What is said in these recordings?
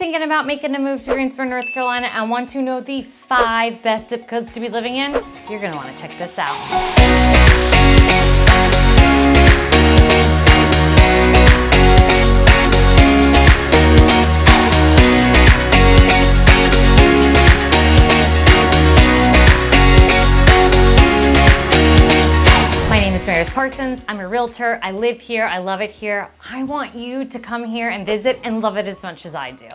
thinking about making a move to Greensboro, North Carolina and want to know the 5 best zip codes to be living in? You're going to want to check this out. Parsons. I'm a realtor. I live here. I love it here. I want you to come here and visit and love it as much as I do.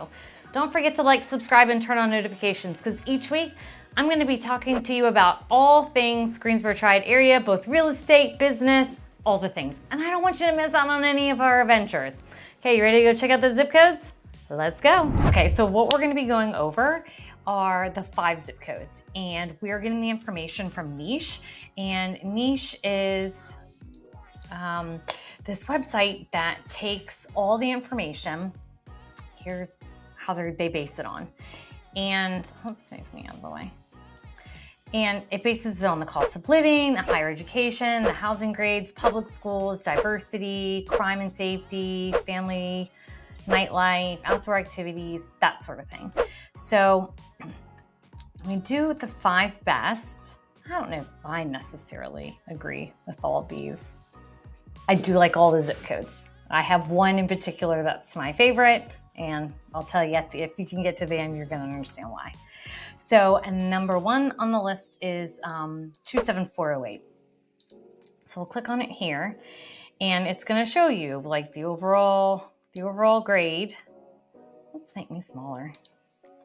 Don't forget to like, subscribe, and turn on notifications because each week I'm going to be talking to you about all things Greensboro Triad area, both real estate, business, all the things. And I don't want you to miss out on any of our adventures. Okay, you ready to go check out the zip codes? Let's go. Okay, so what we're going to be going over are the 5 zip codes, and we're getting the information from Niche, and Niche is this website that takes all the information. Here's how they base it on. And let's move me out of the way. And it bases it on the cost of living, the higher education, the housing grades, public schools, diversity, crime and safety, family, nightlife, outdoor activities, that sort of thing. So we do the 5 best. I don't know if I necessarily agree with all of these. I do like all the zip codes. I have one in particular that's my favorite, and I'll tell you if you can get to the end, you're going to understand why. So, and number 1 on the list is 27408. So we'll click on it here, and it's going to show you like the overall grade. Let's make me smaller.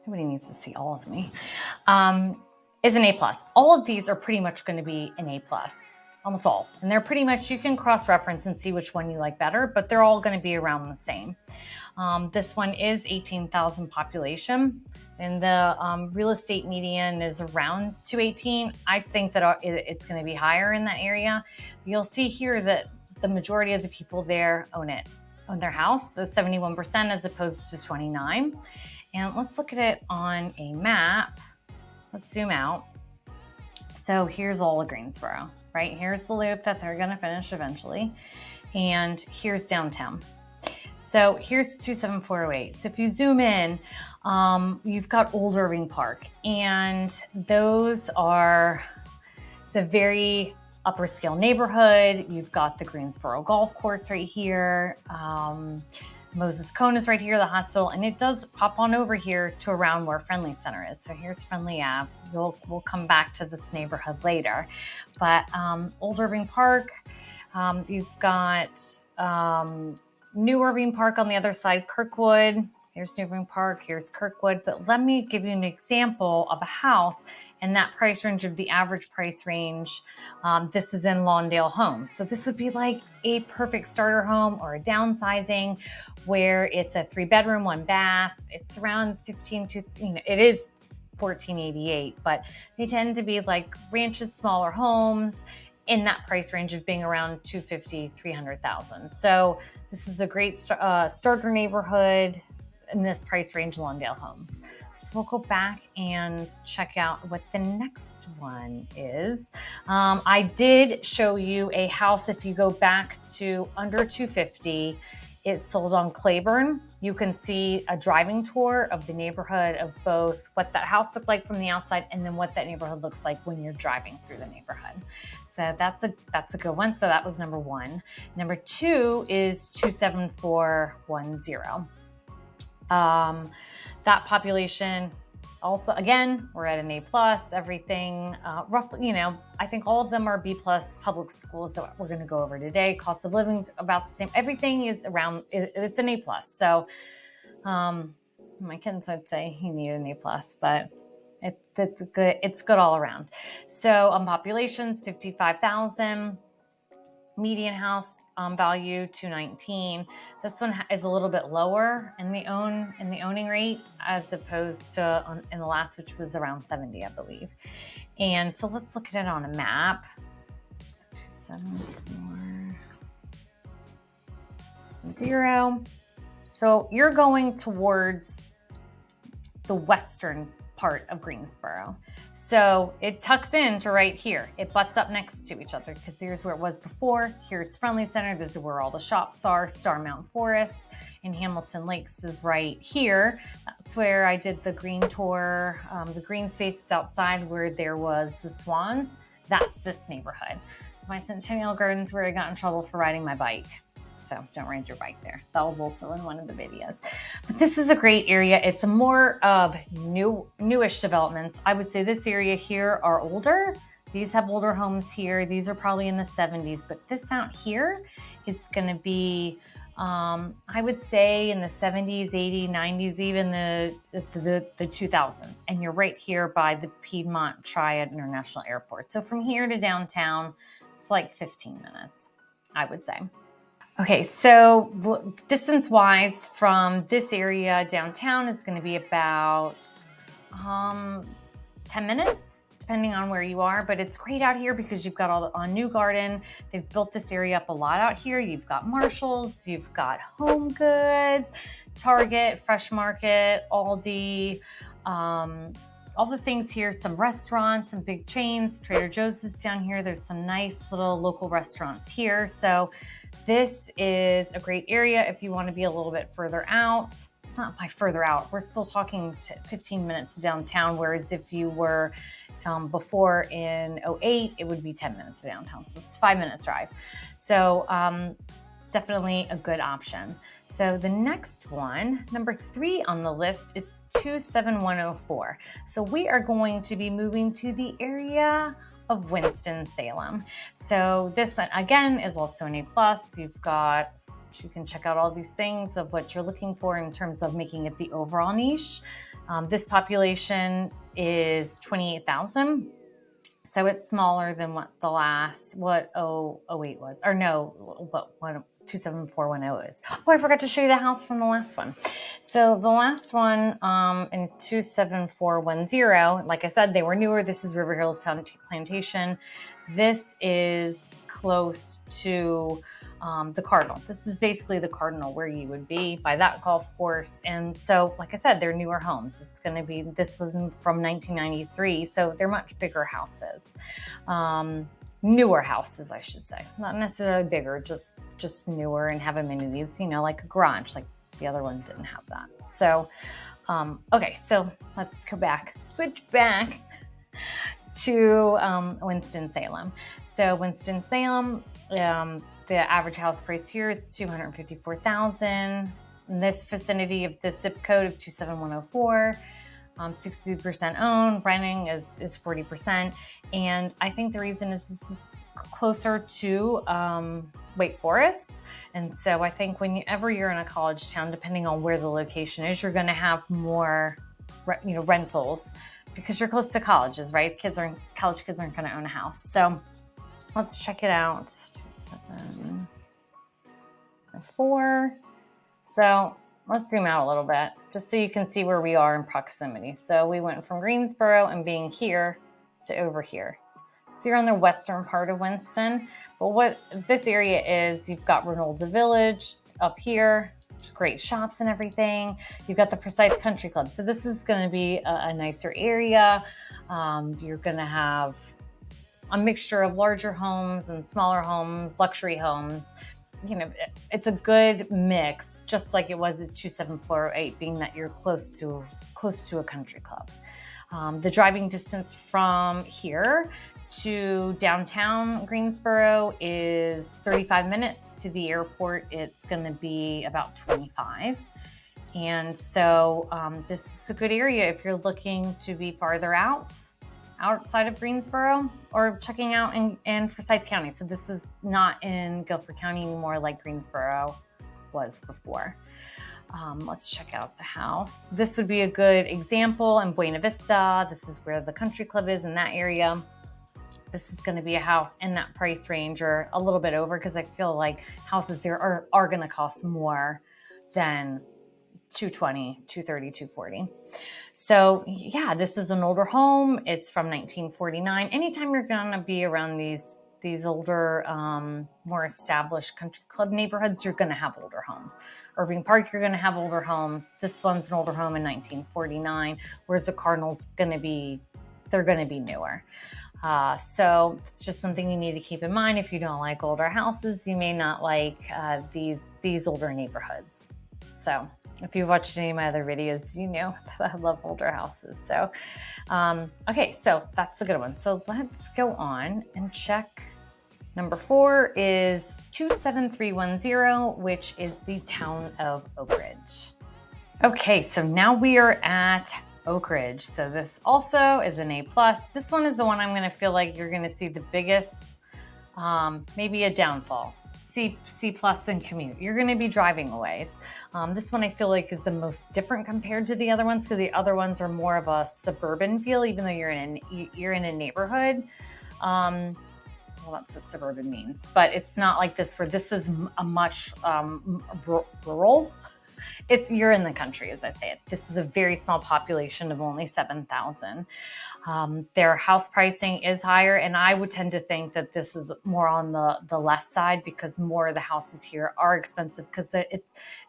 Nobody needs to see all of me. Is an A+. All of these are pretty much going to be an A+. Almost all. And they're pretty much, you can cross-reference and see which one you like better, but they're all going to be around the same. This one is 18,000 population, and the real estate median is around 218. I think that it's going to be higher in that area. You'll see here that the majority of the people there own their house, so 71% as opposed to 29. And let's look at it on a map. Let's zoom out. So here's all of Greensboro. Right, here's the loop that they're gonna finish eventually. And here's downtown. So here's 27408. So if you zoom in, you've got Old Irving Park, and it's a very upper scale neighborhood. You've got the Greensboro Golf Course right here. Moses Cone is right here, the hospital, and it does pop on over here to around where Friendly Center is. So here's Friendly Ave. We'll come back to this neighborhood later. But Old Irving Park, you've got New Irving Park on the other side, Kirkwood. Here's New Irving Park, here's Kirkwood. But let me give you an example of a house and that price range of the average price range. This is in Lawndale Homes. So this would be like a perfect starter home or a downsizing where it's a 3-bedroom, 1 bath. It's around 15 to, it is 1488, but they tend to be like ranches, smaller homes in that price range of being around 250, 300,000. So this is a great starter neighborhood in this price range, Lawndale Homes. So we'll go back and check out what the next one is. I did show you a house. If you go back to under 250, it's sold on Claiborne. You can see a driving tour of the neighborhood of both what that house looked like from the outside and then what that neighborhood looks like when you're driving through the neighborhood. So that's a good one. So that was number 1. Number 2 is 27410. That population also, again, we're at an A+, everything, roughly, I think all of them are B+ public schools that we're going to go over today. Cost of living is about the same. Everything is around, it's an A+. So, my kids would say you need an A+, but it's good. It's good all around. So, population's 55,000. Median house value 219. This one is a little bit lower in the owning rate as opposed to in the last, which was around 70, I believe. And so let's look at it on a map. 27410. So you're going towards the western part of Greensboro. So it tucks into right here. It butts up next to each other because here's where it was before. Here's Friendly Center. This is where all the shops are. Star Mountain Forest and Hamilton Lakes is right here. That's where I did the green tour, the green spaces outside where there was the swans. That's this neighborhood. My Centennial Gardens where I got in trouble for riding my bike. So don't ride your bike there. That was also in one of the videos. But this is a great area. It's a more of newish developments. I would say this area here are older. These have older homes here. These are probably in the 70s, but this out here is gonna be, I would say in the 70s, 80s, 90s, even the 2000s. And you're right here by the Piedmont Triad International Airport. So from here to downtown, it's like 15 minutes, I would say. Okay, so distance-wise from this area downtown, it's going to be about 10 minutes, depending on where you are. But it's great out here because you've got on New Garden. They've built this area up a lot out here. You've got Marshalls, you've got Home Goods, Target, Fresh Market, Aldi, all the things here, some restaurants, some big chains. Trader Joe's is down here. There's some nice little local restaurants here. So this is a great area if you want to be a little bit further out. It's not by further out. We're still talking 15 minutes to downtown, whereas if you were before in 08, it would be 10 minutes to downtown. So it's 5 minutes drive. So definitely a good option. So the next one, number 3 on the list, is 27104. So we are going to be moving to the area of Winston-Salem. So this one, again, is also an A+. You've got, you can check out all these things of what you're looking for in terms of making it the overall niche. This population is 28,000. So it's smaller than what the last, what 08 was, or no, what 27410 is. Oh, I forgot to show you the house from the last one. So the last one in 27410, like I said, they were newer. This is River Hills Plantation. This is close to the Cardinal. This is basically the Cardinal where you would be by that golf course. And so, like I said, they're newer homes. It's going to be, this was from 1993. So they're much bigger houses. Newer houses, I should say. Not necessarily bigger, just newer and have amenities, you know, like a garage, like the other one didn't have that. So, okay, so let's go back, switch back to Winston-Salem. So Winston-Salem, the average house price here is $254,000. In this vicinity of the zip code of 27104, 60% owned, renting is 40%. And I think the reason is this is closer to Wake Forest. And so I think whenever you're in a college town, depending on where the location is, you're going to have more, rentals because you're close to colleges, right? College kids aren't going to own a house. So let's check it out. 274. So let's zoom out a little bit just so you can see where we are in proximity. So we went from Greensboro and being here to over here. So you're on the western part of Winston. But what this area is, you've got Renolda Village up here, great shops and everything. You've got the Forsyth Country Club. So this is going to be a nicer area. You're going to have a mixture of larger homes and smaller homes, luxury homes. You know, it's a good mix, just like it was at 27408, being that you're close to a country club. The driving distance from here to downtown Greensboro is 35 minutes. To the airport, it's going to be about 25. And so this is a good area if you're looking to be farther outside of Greensboro, or checking out in Forsyth County. So this is not in Guilford County anymore like Greensboro was before. Let's check out the house. This would be a good example in Buena Vista. This is where the country club is in that area. This is going to be a house in that price range or a little bit over, because I feel like houses there are going to cost more than $220, $230, $240. So yeah, this is an older home. It's from 1949. Anytime you're going to be around these older, more established country club neighborhoods, you're going to have older homes. Irving Park, you're going to have older homes. This one's an older home in 1949, whereas the Cardinal's they're going to be newer. So it's just something you need to keep in mind. If you don't like older houses, you may not like these older neighborhoods. So If you've watched any of my other videos, you know that I love older houses. So, okay, so that's a good one. So let's go on and check. Number 4 is 27310, which is the town of Oak Ridge. Okay, so now we are at Oak Ridge. So this also is an A+. This one is the one I'm going to feel like you're going to see the biggest, maybe a downfall. C+ and commute. You're going to be driving a ways. This one I feel like is the most different compared to the other ones, because the other ones are more of a suburban feel, even though you're in a neighborhood. Well, that's what suburban means, but it's not like this, where this is a much rural. You're in the country, as I say it. This is a very small population of only 7,000. Their house pricing is higher, and I would tend to think that this is more on the less side, because more of the houses here are expensive because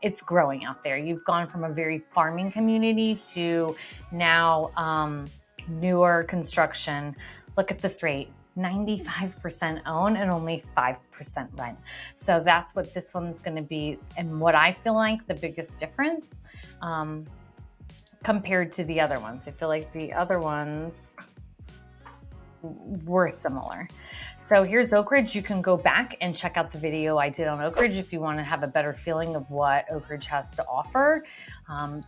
it's growing out there. You've gone from a very farming community to now newer construction. Look at this rate. 95% own and only 5% rent. So that's what this one's going to be, and what I feel like the biggest difference compared to the other ones. I feel like the other ones were similar. So here's Oak Ridge. You can go back and check out the video I did on Oak Ridge if you want to have a better feeling of what Oak Ridge has to offer.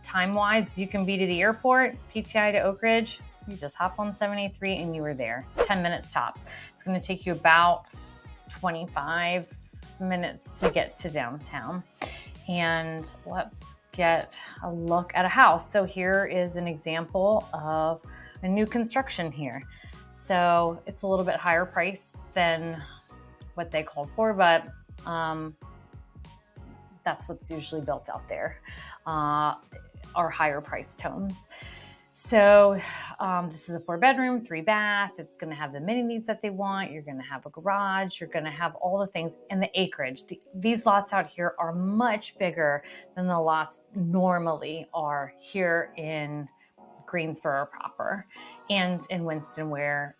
Time-wise, you can be to the airport, PTI to Oak Ridge. You just hop on 73 and you were there. 10 minutes tops. It's going to take you about 25 minutes to get to downtown. And let's get a look at a house. So here is an example of a new construction here. So it's a little bit higher price than what they called for, but that's what's usually built out there, are higher priced homes. So this is a 4-bedroom, 3-bath. It's going to have the amenities that they want. You're going to have a garage. You're going to have all the things, and the acreage. These lots out here are much bigger than the lots normally are here in Greensboro proper and in Winston, where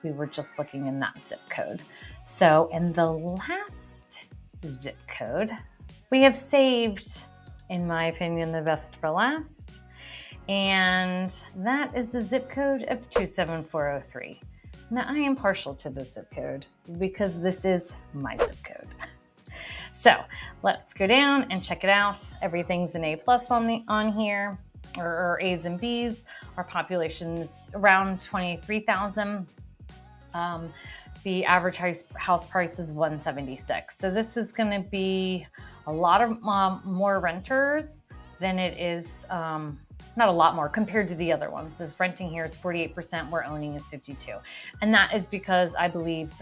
we were just looking in that zip code. So in the last zip code, we have saved, in my opinion, the best for last. And that is the zip code of 27403. Now, I am partial to the zip code because this is my zip code. So let's go down and check it out. Everything's an A+ on here, or A's and B's. Our population's around 23,000. The average house price is $176. So this is going to be a lot of more renters than it is. Not a lot more compared to the other ones. This renting here is 48%, where owning is 52%. And that is because I believe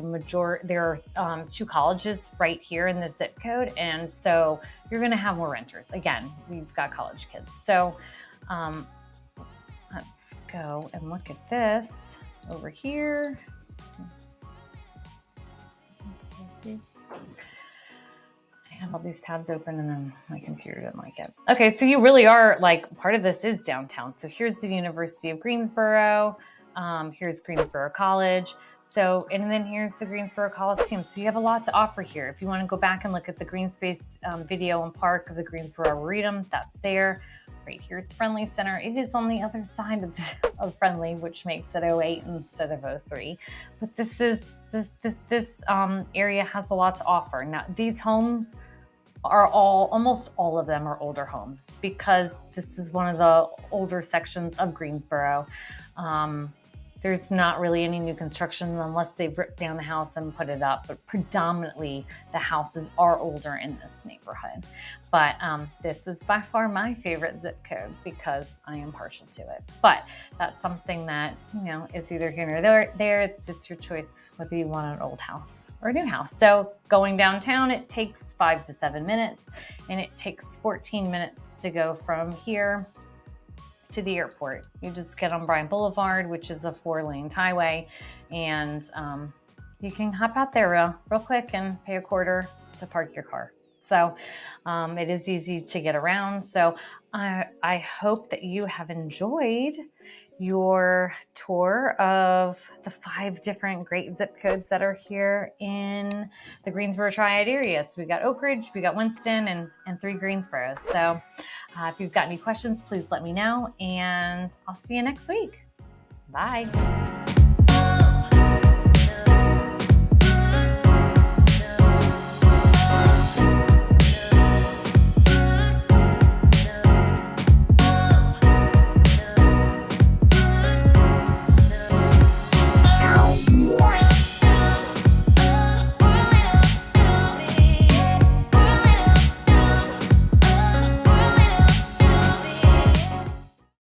there are 2 colleges right here in the zip code. And so you're going to have more renters. Again, we've got college kids. So let's go and look at this over here. I have all these tabs open and then my computer didn't like it. Okay, so you really are, like, part of this is downtown. So here's the University of Greensboro. Here's Greensboro College. So, and then here's the Greensboro Coliseum. So you have a lot to offer here. If you want to go back and look at the green space video and park of the Greensboro Arboretum, that's there. Right here's Friendly Center. It is on the other side of Friendly, which makes it 08 instead of 03. But this area has a lot to offer. Now, these homes are almost all of them are older homes, because this is one of the older sections of Greensboro. There's not really any new construction unless they've ripped down the house and put it up, but predominantly the houses are older in this neighborhood. But this is by far my favorite zip code because I am partial to it. But that's something that, you know, is either here or there. It's your choice whether you want an old house or a new house. So going downtown, it takes 5 to 7 minutes, and it takes 14 minutes to go from here to the airport. You just get on Bryant Boulevard, which is a 4-lane highway, and you can hop out there real quick and pay $0.25 to park your car. So it is easy to get around. So I hope that you have enjoyed your tour of the 5 different great zip codes that are here in the Greensboro Triad area. So we got Oak Ridge, we got Winston, and 3 Greensboros. So If you've got any questions, please let me know, and I'll see you next week. Bye.